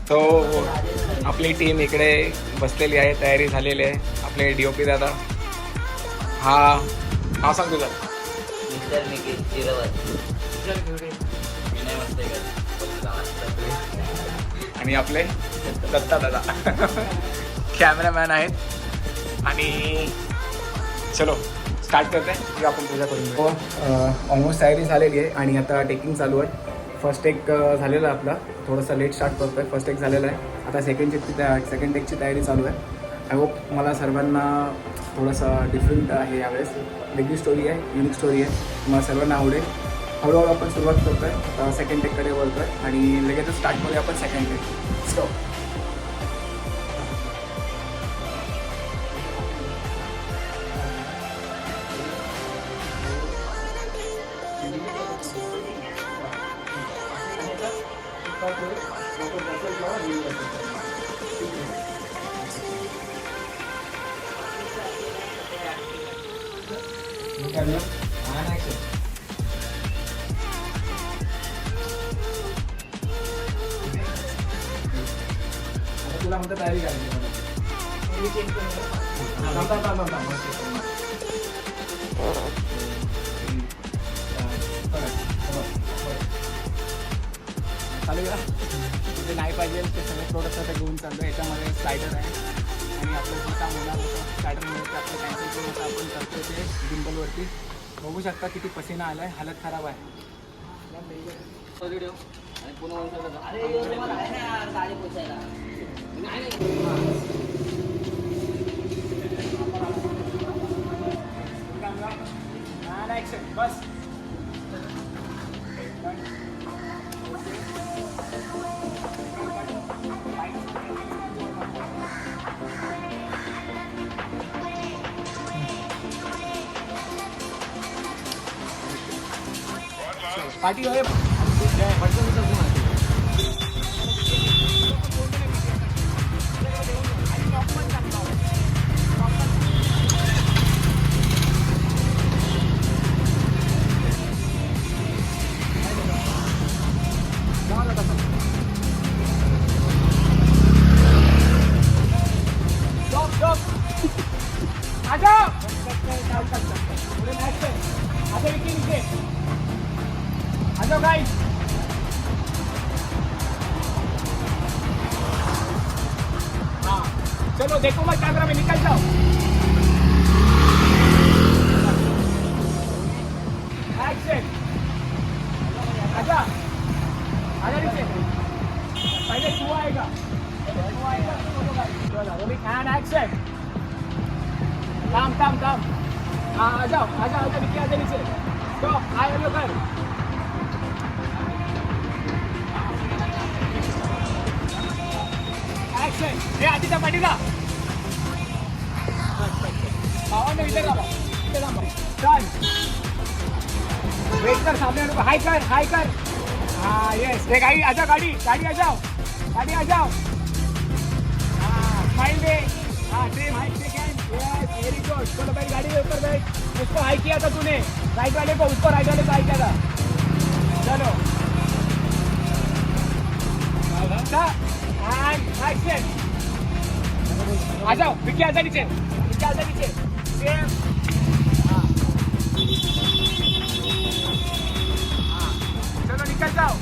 तो आपली टीम इकडे बसलेली आहे, तयारी झालेली आहे. आपले DOP दादा. हा नाव सांग तुझं. मिस्टर निखिल शिरवत. आणि आपले दत्ता दादा कॅमेरामॅन आहेत. आणि चलो स्टार्ट करते की आपण पूजा करून हो. ऑलमोस्ट तयारी झालेली आहे आणि आता टेकिंग चालू आहे. फर्स्ट टेक झालेला आहे आपला, थोडंसं लेट स्टार्ट करतो आहे. फर्स्ट टेक झालेला आहे, आता सेकंड टेकची तयारी चालू आहे. आय होप मला सर्वांना थोडंसं डिफरंट आहे यावेळेस. वेगळी स्टोरी आहे, युनिक स्टोरी आहे, मला सर्वांना आवडेल. हळूहळू आपण सुरुवात करतो आहे, आता सेकंड टेककडे वळतो आहे आणि लगेचच स्टार्ट करूया आपण सेकंड टेक. सो तुला म्हणतं तयारी करायची. चालू का तिथे नाही पाहिजे ते सगळे प्रोडक्ट आता घेऊन चाललो. याच्यामध्ये स्लायडर आहे आणि आपलं जे काम होणार होतं स्लायडरमध्ये ते आपलं कॅन्सल करून आता आपण करतो ते गिम्बलवरती. बघू शकता किती पसीना आला आहे, हालत खराब आहे. बस पार्टी होय. गाइस हाँ चलो देखो मैं कैमरा में निकल जाओ. एक्शन. आजा आजा नीचे. पहले तू आएगा एंड एक्शन. काम हाँ आ जाओ नीचे आजा नीचे. स्टॉप आए लोग कर. ये आदित्य पाटीला भावाने इधर चल वेट कर सामने हाई कर हाँ यस. ये गाड़ी आ जाओ हाँ स्माइल दे. हाँ सेम हाई सेकंड. Yes very good. चलो भाई गाड़ी के ऊपर बैठ. उसको हाई किया था तूने राइट वाले को, उसको राइट वाले को हाई किया था. चलो एक्शन. आ जाओ विक्की आजा नीचे. सेम. हाँ चलो निकल जाओ.